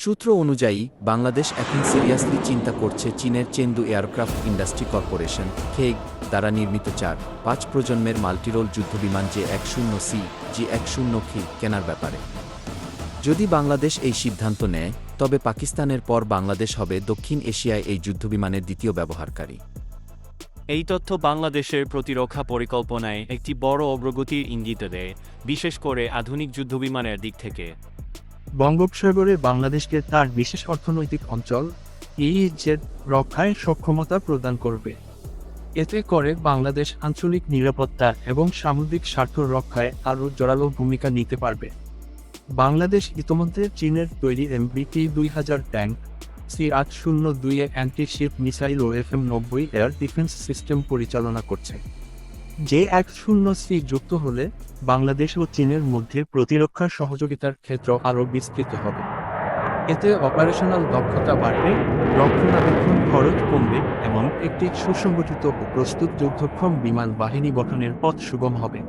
সূত্র অনুযায়ী বাংলাদেশ এখন সিরিয়াসলি চিন্তা করছে চীনের চেংদু এয়ারক্রাফট ইন্ডাস্ট্রি কর্পোরেশন খেগ দ্বারা নির্মিত 4-5 প্রজন্মের মাল্টিরোল যুদ্ধবিমান J-10C J-10K কেনার ব্যাপারে। যদি বাংলাদেশ এই সিদ্ধান্ত নেয়, তবে পাকিস্তানের পর বাংলাদেশ হবে দক্ষিণ এশিয়ায় এই যুদ্ধবিমানের দ্বিতীয় ব্যবহারকারী। এই তথ্য বাংলাদেশের প্রতিরক্ষা পরিকল্পনায় একটি বড় অগ্রগতির ইঙ্গিত দেয়, বিশেষ করে আধুনিক যুদ্ধবিমানের দিক থেকে। বঙ্গোপসাগরে বাংলাদেশকে তার বিশেষ অর্থনৈতিক অঞ্চল EEZ রক্ষায় সক্ষমতা প্রদান করবে। এতে করে বাংলাদেশ আঞ্চলিক নিরাপত্তা এবং সামুদ্রিক স্বার্থ রক্ষায় আরও জোরালো ভূমিকা নিতে পারবে। বাংলাদেশ ইতোমধ্যে চীনের তৈরি MBT-2000 tank, C-802 anti ship missile ও FM-90 এয়ার ডিফেন্স সিস্টেম পরিচালনা করছে। J-10C যুক্ত হলে বাংলাদেশ ও চীনের মধ্যে প্রতিরক্ষা সহযোগিতার ক্ষেত্র আরও বিস্তৃত হবে। এতে অপারেশনাল দক্ষতা বাড়বে, রক্ষণাবেক্ষণ খরচ কমবে এবং একটি সুসংগঠিত ও প্রস্তুত যুদ্ধক্ষম বিমান বাহিনী গঠনের পথ সুগম হবে।